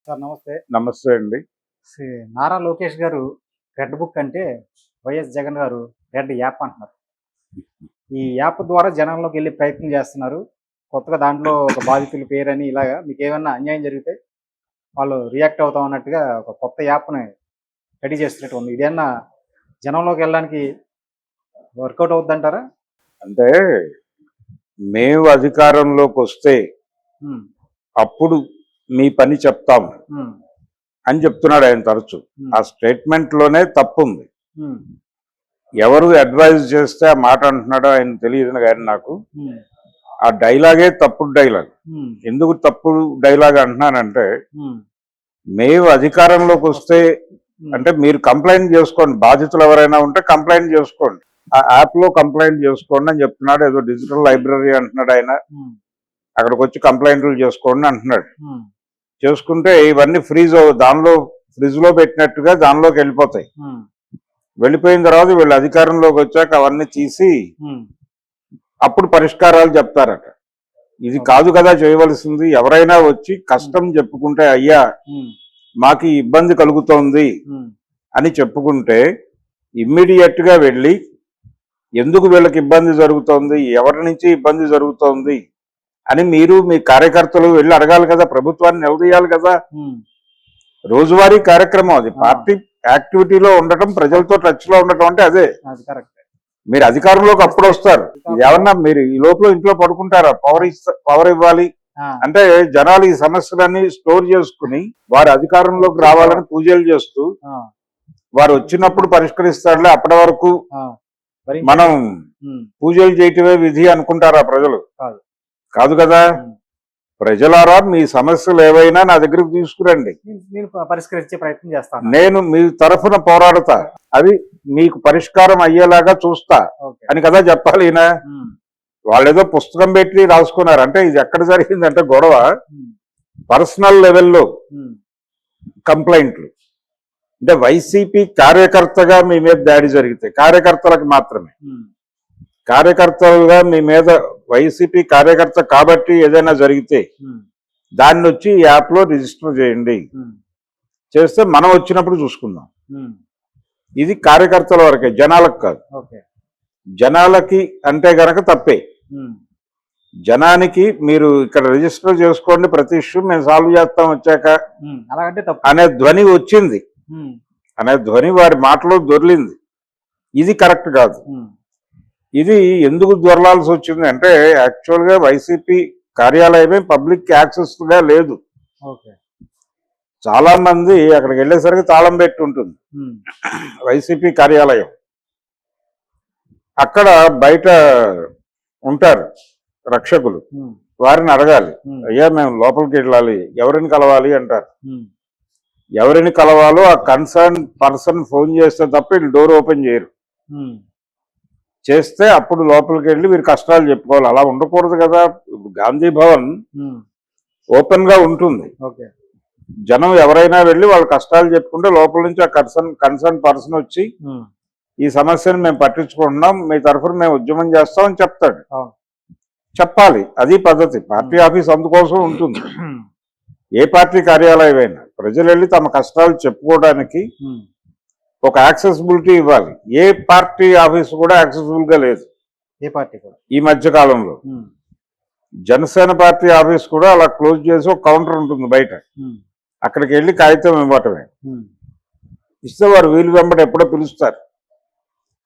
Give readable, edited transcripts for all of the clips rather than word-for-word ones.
Sir నమస్తే. నమస్తే అండి. నారా లోకేష్ గారు రెడ్ బుక్ అంటే వైఎస్ జగన్ గారు రెడ్ యాప్ అంటున్నారు. ఈ యాప్ ద్వారా జనంలోకి వెళ్ళే ప్రయత్నం చేస్తున్నారు. కొత్తగా దాంట్లో ఒక బాధితుల పేరని ఇలాగా మీకేమన్నా అన్యాయం జరిగితే వాళ్ళు రియాక్ట్ అవుతాం అన్నట్టుగా ఒక కొత్త యాప్‌ని రెడీ చేస్తున్నట్టు ఉంది. ఇదేమన్నా జనంలోకి వెళ్ళడానికి వర్కౌట్ అవుద్దంటారా? అంటే మేము అధికారంలోకొస్తే హ్మ్. అప్పుడు మీ పని చెప్తాం హ్మ్. అని చెప్తున్నాడు ఆయన తరచు. హ్మ్. ఆ స్టేట్మెంట్‌లోనే తప్పుంది. హ్మ్. ఎవరు అడ్వైజ్ చేస్తే ఆ మాట అంటున్నాడో ఆయన తెలియదు గాని నాకు. హ్మ్. ఆ డైలాగే తప్పుడు డైలాగ్. హ్మ్. ఎందుకు తప్పుడు డైలాగ్ అంటున్నానంటే, హ్మ్. మేము అధికారంలోకొస్తే హ్మ్. అంటే మీరు కంప్లైంట్ చేసుకోండి. బాధితులు ఎవరైనా ఉంటే కంప్లైంట్ చేసుకోండి. ఆ యాప్‌లో కంప్లైంట్ చేసుకోండి అని చెప్తున్నాడు. ఏదో డిజిటల్ లైబ్రరీ అంటున్నాడు ఆయన. హ్మ్. అక్కడికొచ్చి కంప్లైంట్లు చేసుకోండి అంటున్నాడు. హ్మ్. చేసుకుంటే ఇవన్నీ దానిలో ఫ్రిడ్జ్‌లో పెట్టినట్టుగా దానిలోకి వెళ్ళిపోతాయి. హ్మ్. వెళ్ళిపోయిన తర్వాత వీళ్ళు అధికారంలోకి వచ్చాక అవన్నీ తీసి హ్మ్. అప్పుడు పరిష్కారాలు చెప్తారట. ఇది ఓకే. కాదు కదా చేయవలసింది. ఎవరైనా వచ్చి కష్టం చెప్పుకుంటే, అయ్యా హ్మ్. మాకు ఈ ఇబ్బంది కలుగుతోంది హ్మ్. అని చెప్పుకుంటే ఇమ్మీడియట్‌గా వెళ్ళి ఎందుకు వీళ్ళకి ఇబ్బంది జరుగుతోంది? ఎవరి నుంచి ఇబ్బంది జరుగుతోంది? అని మీరు మీ కార్యకర్తలు వెళ్ళి అడగాలి కదా! ప్రభుత్వాన్ని నిలదీయాలి కదా! హ్మ్. రోజువారీ కార్యక్రమం అది. ఆ! పార్టీ యాక్టివిటీలో ఉండటం, ప్రజలతో టచ్‌లో ఉండటం అంటే అదే. అది కరెక్టే. మీరు అధికారంలోకి అప్పుడొస్తారు. ఇదేమన్నా మీరు ఈ లోపల ఇంట్లో పడుకుంటారా? పవర్ ఇవ్వాలి ఆ! అంటే జనాలు ఈ సమస్యలన్నీ స్టోర్ చేసుకుని వారు అధికారంలోకి రావాలని పూజలు చేస్తూ ఆ! వారు వచ్చినప్పుడు పరిష్కరిస్తారులే అప్పటి వరకు ఆ! మనం హ్మ్. పూజలు చేయటమే విధి అనుకుంటారా ప్రజలు? కాదు. కాదు కదా! హ్మ్. ప్రజలారా మీ సమస్యలు ఏవైనా నా దగ్గరికి తీసుకురండి. నేను పరిష్కరించే ప్రయత్నం చేస్తాను. నేను మీ తరఫున పోరాడతా. అవి మీకు పరిష్కారం అయ్యేలాగా చూస్తా ఓకే. అని కదా చెప్పాలి ఈయన. హ్మ్. వాళ్ళేదో పుస్తకం పెట్టి రాసుకున్నారు. అంటే ఇది ఎక్కడ జరిగిందంటే గొడవ హ్మ్. పర్సనల్ లెవెల్‌లో హ్మ్. కంప్లైంట్లు. అంటే వైసీపీ కార్యకర్తగా మీ మీద దాడి జరిగితే కార్యకర్తలకు మాత్రమే. హ్మ్. కార్యకర్తలుగా మీ మీద వైసీపీ కార్యకర్త కాబట్టి ఏదైనా జరిగితే హ్మ్. దాన్నొచ్చి ఈ యాప్‌లో రిజిస్టర్ చేయండి. హ్మ్. చేస్తే మనం వచ్చినప్పుడు చూసుకుందాం. హ్మ్. ఇది కార్యకర్తల వరకే, జనాలకు కాదు. ఓకే. జనాలకి అంటే గనక తప్పే. హ్మ్. జనానికి మీరు ఇక్కడ రిజిస్టర్ చేసుకోండి, ప్రతి ఇష్యూ మేము సాల్వ్ చేస్తాం వచ్చాక హ్మ్. అలాగంటే తప్పు. అనే ధ్వని వచ్చింది. హ్మ్. అనే ధ్వని వారి మాటలో దొర్లింది. ఇది కరెక్ట్ కాదు. హ్మ్. ఇది ఎందుకు దొరలాల్సి వచ్చింది అంటే యాక్చువల్‌గా వైసీపీ కార్యాలయమే పబ్లిక్ యాక్సెస్‌గా లేదు. ఓకే. చాలా మంది అక్కడికి వెళ్ళేసరికి తాళం పెట్టి ఉంటుంది హ్మ్. వైసీపీ కార్యాలయం. అక్కడ బయట ఉంటారు రక్షకులు. హ్మ్. వారిని అడగాలి. హ్మ్. అయ్యా మేము లోపలికి వెళ్ళాలి, ఎవరిని కలవాలి అంటారు. హ్మ్. ఎవరిని కలవాలో ఆ కన్సర్న్ పర్సన్ ఫోన్ చేస్తే తప్ప వీళ్ళు డోర్ ఓపెన్ చేయరు. హ్మ్. చేస్తే అప్పుడు లోపలికి వెళ్ళి మీరు కష్టాలు చెప్పుకోవాలి. అలా ఉండకూడదు కదా! గాంధీ భవన్ హ్మ్. ఓపెన్ గా ఉంటుంది. ఓకే. జనం ఎవరైనా వెళ్ళి వాళ్ళ కష్టాలు చెప్పుకుంటే లోపల నుంచి ఆ కన్సర్న్ పర్సన్ వచ్చి హ్మ్. ఈ సమస్యను మేము పట్టించుకుంటున్నాం, మీ తరఫున మేము ఉద్యమం చేస్తాం అని చెప్తాడు. అవును. చెప్పాలి. అది పద్ధతి. పార్టీ ఆఫీస్ అందుకోసం ఉంటుంది. హ్మ్. ఏ పార్టీ కార్యాలయం అయినా ప్రజలు వెళ్ళి తమ కష్టాలు చెప్పుకోవడానికి హ్మ్. ఒక యాక్సెసిబిలిటీ ఇవ్వాలి. ఏ పార్టీ ఆఫీస్ కూడా యాక్సెసిబుల్ గా లేదు ఏ పార్టీ కూడా. ఈ మధ్య కాలంలో. హ్మ్. జనసేన పార్టీ ఆఫీస్ కూడా అలా క్లోజ్ చేసి ఒక కౌంటర్ ఉంటుంది బయట. హ్మ్. అక్కడికి వెళ్ళి కాగితం ఇవ్వటమే. హ్మ్. ఇస్తే వారు వీలు వెంబడి ఎప్పుడో పిలుస్తారు.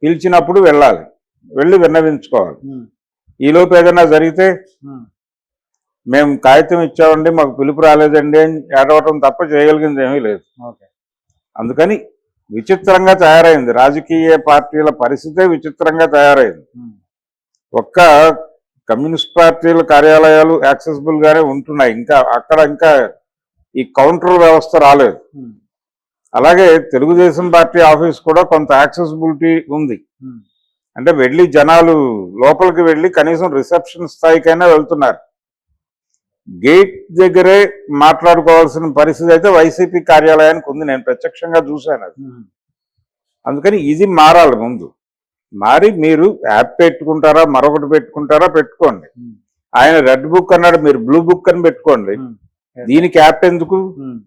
పిలిచినప్పుడు వెళ్ళాలి, వెళ్ళి విన్నవించుకోవాలి. హ్మ్. ఈలోపు ఏదైనా జరిగితే హ్మ్. మేము కాగితం ఇచ్చామండి, మాకు పిలుపు రాలేదండి అని ఏడవటం తప్ప చేయగలిగింది ఏమీ లేదు. ఓకే. అందుకని విచిత్రంగా తయారైంది. రాజకీయ పార్టీల పరిస్థితే విచిత్రంగా తయారైంది. హ్మ్. ఒక్క కమ్యూనిస్ట్ పార్టీల కార్యాలయాలు యాక్సెసిబుల్ గానే ఉంటున్నాయి. ఇంకా ఈ కౌంటర్ వ్యవస్థ రాలేదు. హ్మ్. అలాగే తెలుగుదేశం పార్టీ ఆఫీస్ కూడా కొంత యాక్సెసిబిలిటీ ఉంది. హ్మ్. అంటే వెళ్ళి జనాలు లోపలికి వెళ్ళి కనీసం రిసెప్షన్ స్థాయికైనా వెళ్తున్నారు. గేట్ దగ్గరే మాట్లాడుకోవాల్సిన పరిస్థితి అయితే వైసీపీ కార్యాలయానికి ఉంది. నేను ప్రత్యక్షంగా చూశాను అది. హ్మ్. అందుకని ఇది మారాలి ముందు. మారి మీరు యాప్ పెట్టుకుంటారా, మరొకటి పెట్టుకుంటారా పెట్టుకోండి. హ్మ్. ఆయన రెడ్ బుక్ అన్నాడు, మీరు బ్లూ బుక్ అని పెట్టుకోండి. హ్మ్. దీనికి యాప్ ఎందుకు? హ్మ్.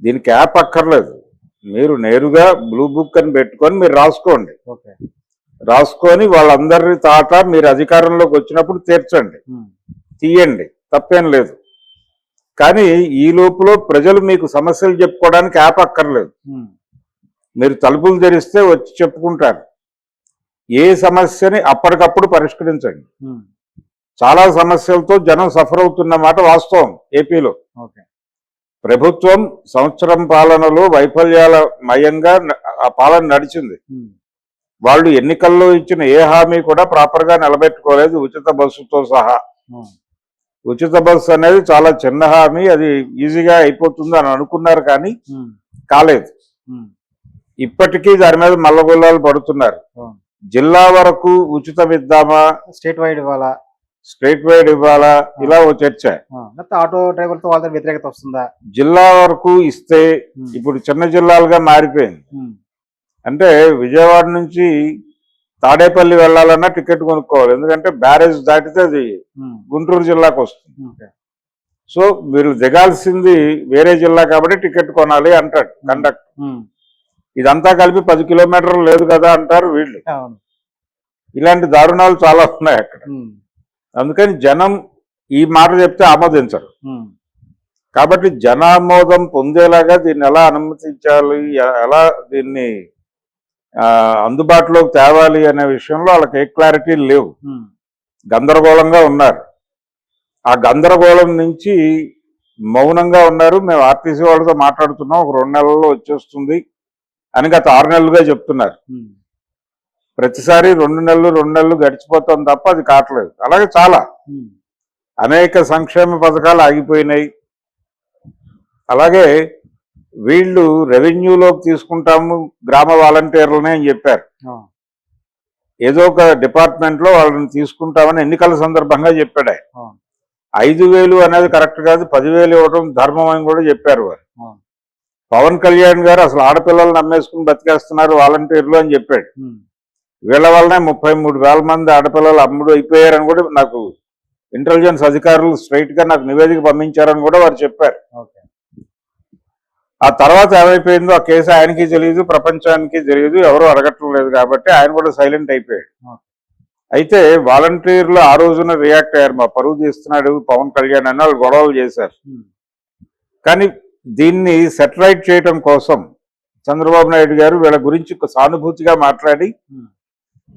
దీనికి యాప్ అక్కర్లేదు. మీరు నేరుగా బ్లూ బుక్ అని పెట్టుకొని మీరు రాసుకోండి. ఓకే. రాసుకొని వాళ్ళందరి తాట మీరు అధికారంలోకి వచ్చినప్పుడు తీర్చండి, తీయండి, తప్పేం లేదు. కానీ ఈ లోపల ప్రజలు మీకు సమస్యలు చెప్పుకోవడానికి యాప్ అక్కర్లేదు. మీరు తలుపులు తెరిస్తే వచ్చి చెప్పుకుంటారు. ఏ సమస్యని అప్పటికప్పుడు పరిష్కరించండి. చాలా సమస్యలతో జనం సఫర్ అవుతున్న మాట వాస్తవం. ఏపీలో ప్రభుత్వం సంవత్సరం పాలనలో వైఫల్యాల మయంగా ఆ పాలన నడిచింది. వాళ్ళు ఎన్నికల్లో ఇచ్చిన ఏ హామీ కూడా ప్రాపర్ గా నిలబెట్టుకోలేదు, ఉచిత బస్సుతో సహా. ఉచిత బస్సు అనేది చాలా చిన్న హామీ, అది ఈజీగా అయిపోతుంది అని అనుకున్నారు, కానీ కాలేదు. ఇప్పటికీ దాని మీద మల్లగొల్లాలు పడుతున్నారు. జిల్లా వరకు ఉచితం ఇద్దామా, స్టేట్ వైడ్ ఇవ్వాలా, ఇలా ఓ చర్చ. ఆటో డ్రైవర్తో వాళ్ళ వ్యతిరేకత వస్తుందా? జిల్లా వరకు ఇస్తే ఇప్పుడు చిన్న జిల్లాలుగా మారిపోయింది. అంటే విజయవాడ నుంచి తాడేపల్లి వెళ్ళాలన్నా టికెట్ కొనుక్కోవాలి, ఎందుకంటే బ్యారేజ్ దాటితే అది గుంటూరు జిల్లాకు వస్తుంది. సో మీరు దిగాల్సింది వేరే జిల్లా కాబట్టి టికెట్ కొనాలి అంటాడు కండక్టర్. ఇదంతా కలిపి 10 కిలోమీటర్లు లేదు కదా అంటారు వీళ్ళు. ఇలాంటి దారుణాలు చాలా ఉన్నాయి అక్కడ. అందుకని జనం ఈ మాట చెప్తే ఆమోదించరు. కాబట్టి జనామోదం పొందేలాగా దీన్ని ఎలా అనుమతించాలి, ఎలా దీన్ని అందుబాటులోకి తేవాలి అనే విషయంలో వాళ్ళకి ఏ క్లారిటీ లేవు, గందరగోళంగా ఉన్నారు. ఆ గందరగోళం నుంచి మౌనంగా ఉన్నారు. మేము ఆర్టీసీ వాళ్ళతో మాట్లాడుతున్నాం, ఒక 2 నెలల్లో వచ్చేస్తుంది అని గత 6 నెలలుగా చెప్తున్నారు. ప్రతిసారి 2 నెలలు గడిచిపోతాం తప్ప అది కావట్లేదు. అలాగే చాలా అనేక సంక్షేమ పథకాలు ఆగిపోయినాయి. అలాగే వీళ్ళు రెవెన్యూలోకి తీసుకుంటాము గ్రామ వాలంటీర్లనే అని చెప్పారు. ఏదో ఒక డిపార్ట్మెంట్ లో వాళ్ళని తీసుకుంటామని ఎన్నికల సందర్భంగా చెప్పాడు. 5,000 అనేది కరెక్ట్ కాదు, 10,000 ఇవ్వడం ధర్మం అని కూడా చెప్పారు వారు. పవన్ కళ్యాణ్ గారు అసలు ఆడపిల్లలు నమ్మేసుకుని బతికేస్తున్నారు వాలంటీర్లు అని చెప్పాడు. వీళ్ళ వల్లనే 33,000 మంది ఆడపిల్లలు అమ్ముడు అయిపోయారని కూడా నాకు ఇంటెలిజెన్స్ అధికారులు స్ట్రైట్ గా నాకు నివేదిక పంపించారని కూడా వారు చెప్పారు. ఆ తర్వాత ఏమైపోయిందో ఆ కేసు ఆయనకి తెలియదు, ప్రపంచానికి తెలియదు, ఎవరు అడగటం లేదు, కాబట్టి ఆయన కూడా సైలెంట్ అయిపోయాడు. అయితే వాలంటీర్లు ఆ రోజున రియాక్ట్ అయ్యారు, మా పరువు తీస్తున్నాడు పవన్ కళ్యాణ్ అని వాళ్ళు గొడవలు చేశారు. కానీ దీన్ని సెటిలైట్ చేయడం కోసం చంద్రబాబు నాయుడు గారు వీళ్ళ గురించి సానుభూతిగా మాట్లాడి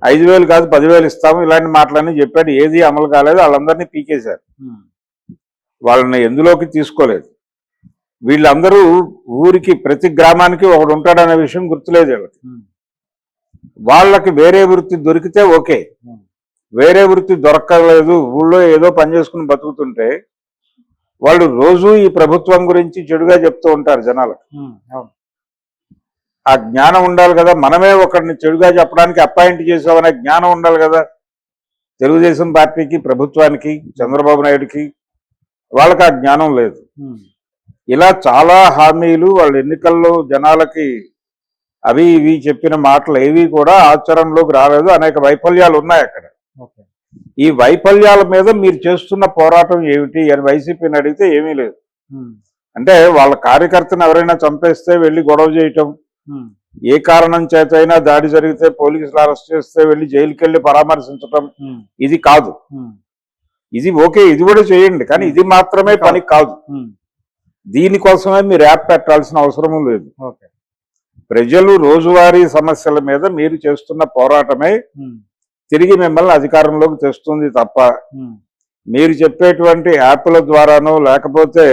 5,000 కాదు 10,000 ఇస్తాము ఇలాంటి మాటలన్నీ చెప్పాడు. ఏది అమలు కాలేదు, వాళ్ళందరినీ పీకేశారు, వాళ్ళని ఎందులోకి తీసుకోలేదు. వీళ్ళందరూ ఊరికి ప్రతి గ్రామానికి ఒకడు ఉంటాడనే విషయం గుర్తులేదు వీళ్ళకి. వాళ్ళకి వేరే వృత్తి దొరికితే ఓకే, వేరే వృత్తి దొరకలేదు, ఊళ్ళో ఏదో పని చేసుకుని బతుకుతుంటే వాళ్ళు రోజు ఈ ప్రభుత్వం గురించి చెడుగా చెప్తూ ఉంటారు జనాలకు. ఆ జ్ఞానం ఉండాలి కదా, మనమే ఒకరిని చెడుగా చెప్పడానికి అపాయింట్ చేసామనే జ్ఞానం ఉండాలి కదా తెలుగుదేశం పార్టీకి, ప్రభుత్వానికి, చంద్రబాబు నాయుడుకి. వాళ్ళకి ఆ జ్ఞానం లేదు. ఇలా చాలా హామీలు వాళ్ళు ఎన్నికల్లో జనాలకి అవి ఇవి చెప్పిన మాటలు ఏవి కూడా ఆచరణలోకి రాలేదు. అనేక వైఫల్యాలు ఉన్నాయి అక్కడ. ఈ వైఫల్యాల మీద మీరు చేస్తున్న పోరాటం ఏమిటి అని వైసీపీని అడిగితే ఏమీ లేదు. అంటే వాళ్ళ కార్యకర్తను ఎవరైనా చంపేస్తే వెళ్ళి గొడవ చేయటం, ఏ కారణం చేతైనా దాడి జరిగితే పోలీసులు అరెస్ట్ చేస్తే వెళ్ళి జైలుకి వెళ్ళి పరామర్శించటం, ఇది కాదు. ఇది ఓకే, ఇది కూడా చేయండి, కానీ ఇది మాత్రమే పని కాదు. దీనికోసమే మీరు యాప్ పెట్టాల్సిన అవసరం లేదు. ప్రజలు రోజువారీ సమస్యల మీద మీరు చేస్తున్న పోరాటమే తిరిగి మిమ్మల్ని అధికారంలోకి తెస్తుంది తప్ప మీరు చెప్పేటువంటి యాప్ల ద్వారానో లేకపోతే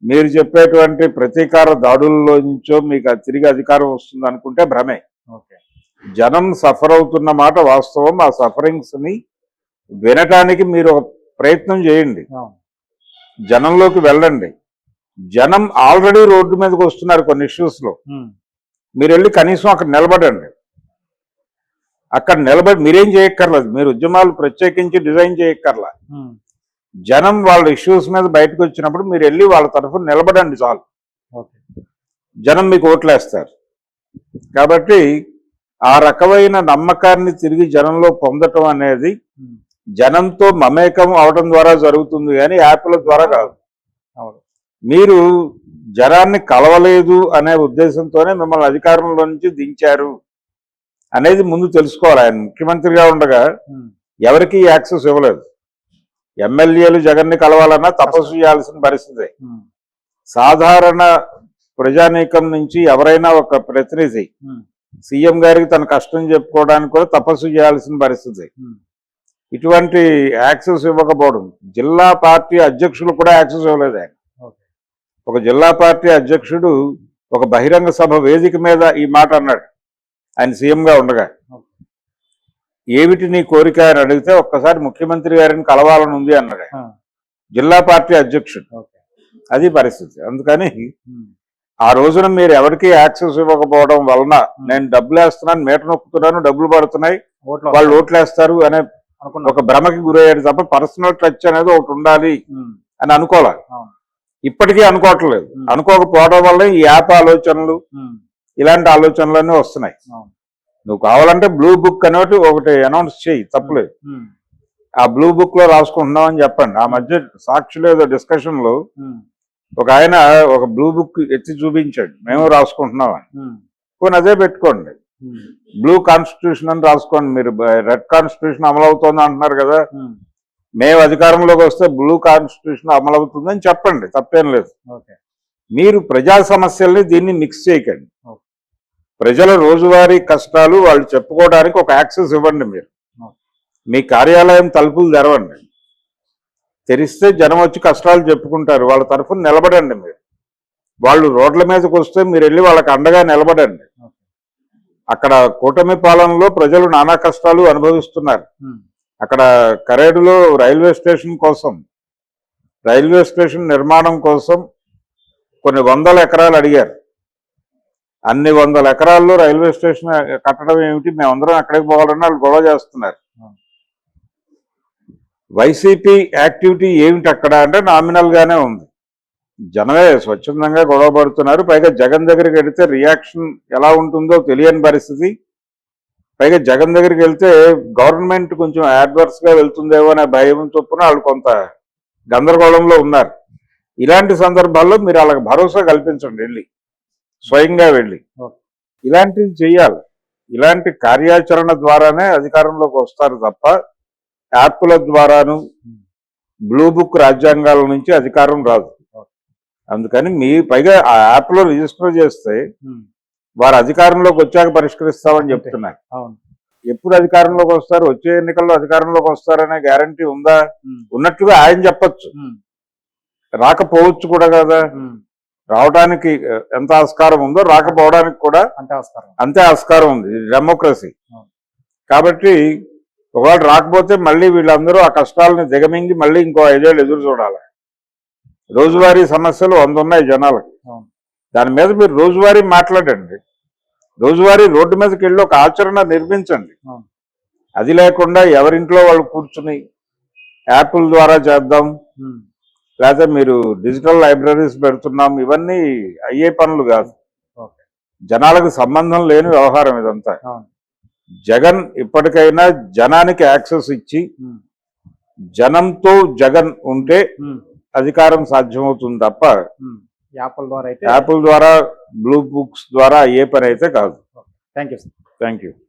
మీరు చెప్పేటువంటి ప్రతీకార దాడుల్లో నుంచో మీకు తిరిగి అధికారం వస్తుంది అనుకుంటే భ్రమే. జనం సఫర్ అవుతున్న మాట వాస్తవం. ఆ సఫరింగ్స్ ని వినటానికి మీరు ప్రయత్నం చేయండి, జనంలోకి వెళ్ళండి. జనం ఆల్రెడీ రోడ్డు మీదకి వస్తున్నారు కొన్ని ఇష్యూస్ లో. మీరు వెళ్ళి కనీసం అక్కడ నిలబడండి. అక్కడ నిలబడి మీరేం చేయక్కర్లేదు, మీరు ఉద్యమాలు ప్రత్యేకించి డిజైన్ చేయక్కర్లా. జనం వాళ్ళ ఇష్యూస్ మీద బయటకు వచ్చినప్పుడు మీరు వెళ్ళి వాళ్ళ తరఫున నిలబడండి చాలు, జనం మీకు ఓట్లేస్తారు. కాబట్టి ఆ రకమైన నమ్మకాన్ని తిరిగి జనంలో పొందటం అనేది జనంతో మమేకం అవడం ద్వారా జరుగుతుంది, కానీ యాప్ల ద్వారా కాదు. మీరు జనాన్ని కలవలేదు అనే ఉద్దేశంతోనే మిమ్మల్ని అధికారంలో నుంచి దించారు అనేది ముందు తెలుసుకోవాలి. ఆయన ముఖ్యమంత్రిగా ఉండగా ఎవరికి యాక్సెస్ ఇవ్వలేదు. ఎమ్మెల్యేలు జగన్ని కలవాలన్నా తపస్సు చేయాల్సిన పరిస్థితి. సాధారణ ప్రజానీకం నుంచి ఎవరైనా ఒక ప్రతినిధి సీఎం గారికి తన కష్టం చెప్పుకోవడానికి కూడా తపస్సు చేయాల్సిన పరిస్థితి. ఇటువంటి యాక్సెస్ ఇవ్వకపోవడం, జిల్లా పార్టీ అధ్యక్షులు కూడా యాక్సెస్ ఇవ్వలేదు. ఆయన ఒక జిల్లా పార్టీ అధ్యక్షుడు ఒక బహిరంగ సభ వేదిక మీద ఈ మాట అన్నాడు ఆయన సీఎంగా ఉండగా. ఏమిటి నీ కోరిక అని అడిగితే ఒక్కసారి ముఖ్యమంత్రి గారిని కలవాలని ఉంది అన్నాడు జిల్లా పార్టీ అధ్యక్షుడు. అది పరిస్థితి. అందుకని ఆ రోజున మీరు ఎవరికి యాక్సెస్ ఇవ్వకపోవడం వలన నేను డబ్బులు వేస్తున్నాను, మీటర్ నొక్కుతున్నాను, డబ్బులు పడుతున్నాయి, వాళ్ళు ఓట్లు వేస్తారు అనే ఒక భ్రమకి గురయ్యాడు తప్ప పర్సనల్ టచ్ అనేది ఒకటి ఉండాలి అని అనుకోవాలి. ఇప్పటికీ అనుకోవట్లేదు. అనుకోకపోవడం వల్ల ఈ యాప్ ఆలోచనలు ఇలాంటి ఆలోచనలన్నీ వస్తున్నాయి. నువ్వు కావాలంటే బ్లూ బుక్ అనేది ఒకటి అనౌన్స్ చేయి, తప్పులేదు. ఆ బ్లూ బుక్ లో రాసుకుంటున్నావు అని చెప్పండి. ఆ మధ్య సాక్షిలో ఏదో డిస్కషన్ లో ఒక ఆయన ఒక బ్లూ బుక్ ఎత్తి చూపించాడు, మేము రాసుకుంటున్నాం అని. పోనీ అదే పెట్టుకోండి, బ్లూ కాన్స్టిట్యూషన్ అని రాసుకోండి. మీరు రెడ్ కాన్స్టిట్యూషన్ అమలవుతోంది అంటున్నారు కదా, మేము అధికారంలోకి వస్తే బ్లూ కాన్స్టిట్యూషన్ అమలవుతుందని చెప్పండి, తప్పేం లేదు. మీరు ప్రజా సమస్యల్ని దీన్ని మిక్స్ చేయకండి. ప్రజల రోజువారీ కష్టాలు వాళ్ళు చెప్పుకోవడానికి ఒక యాక్సెస్ ఇవ్వండి. మీరు మీ కార్యాలయం తలుపులు తెరవండి, తెరిస్తే జనం వచ్చి కష్టాలు చెప్పుకుంటారు, వాళ్ళ తరఫున నిలబడండి. మీరు వాళ్ళు రోడ్ల మీదకి వస్తే మీరు వెళ్ళి వాళ్ళకి అండగా నిలబడండి. అక్కడ కూటమి పాలనలో ప్రజలు నానా కష్టాలు అనుభవిస్తున్నారు. అక్కడ కరేడులో రైల్వే స్టేషన్ నిర్మాణం కోసం కొన్ని 100 ఎకరాలు అడిగారు. అన్ని 100 ఎకరాల్లో రైల్వే స్టేషన్ కట్టడం ఏమిటి, మేమందరం ఎక్కడికి పోవాలన్నా వాళ్ళు గొడవ చేస్తున్నారు. వైసీపీ యాక్టివిటీ ఏమిటి అక్కడ అంటే నామినల్ గానే ఉంది. జనమే స్వచ్ఛందంగా గొడవ పడుతున్నారు. పైగా జగన్ దగ్గరికి వెళితే రియాక్షన్ ఎలా ఉంటుందో తెలియని పరిస్థితి. పైగా జగన్ దగ్గరికి వెళ్తే గవర్నమెంట్ కొంచెం అడ్వర్స్ గా వెళ్తుందేమో అనే భయం చొప్పున వాళ్ళు కొంత గందరగోళంలో ఉన్నారు. ఇలాంటి సందర్భాల్లో మీరు వాళ్ళకి భరోసా కల్పించండి, వెళ్ళి స్వయంగా వెళ్ళి ఇలాంటివి చేయాలి. ఇలాంటి కార్యాచరణ ద్వారానే అధికారంలోకి వస్తారు తప్ప యాప్ల ద్వారాను బ్లూ బుక్ రాజ్యాంగాల నుంచి అధికారం రాదు. అందుకని మీ పైగా ఆ యాప్ లో రిజిస్టర్ చేస్తే వారు అధికారంలోకి వచ్చాక పరిష్కరిస్తామని చెప్తున్నారు. ఎప్పుడు అధికారంలోకి వస్తారు, వచ్చే ఎన్నికల్లో అధికారంలోకి వస్తారనే గ్యారంటీ ఉందా? ఉన్నట్లుగా ఆయన చెప్పచ్చు, రాకపోవచ్చు కూడా కదా. రావడానికి ఎంత ఆస్కారం ఉందో రాకపోవడానికి కూడా అంతే ఆస్కారం ఉంది. డెమోక్రసీ కాబట్టి ఒకవేళ రాకపోతే మళ్ళీ వీళ్ళందరూ ఆ కష్టాలని దిగమింగి మళ్ళీ ఇంకో 5 ఏళ్ళు ఎదురు చూడాలి. రోజువారీ సమస్యలు 100 ఉన్నాయి జనాలకు. దాని మీద మీరు రోజువారీ మాట్లాడండి, రోజువారీ రోడ్డు మీదకి వెళ్ళి ఒక ఆచరణ నిర్మించండి. అది లేకుండా ఎవరింట్లో వాళ్ళు కూర్చుని యాప్ల ద్వారా చేద్దాం, లేకపోతే మీరు డిజిటల్ లైబ్రరీస్ పెడుతున్నాం, ఇవన్నీ అయ్యే పనులు కాదు. జనాలకు సంబంధం లేని వ్యవహారం ఇదంతా. జగన్ ఇప్పటికైనా జనానికి యాక్సెస్ ఇచ్చి జనంతో జగన్ ఉంటే అధికారం సాధ్యమవుతుంది తప్ప యాప్ల ద్వారా బ్లూ బుక్స్ ద్వారా అయ్యే పని అయితే కాదు. Thank you. Thank you.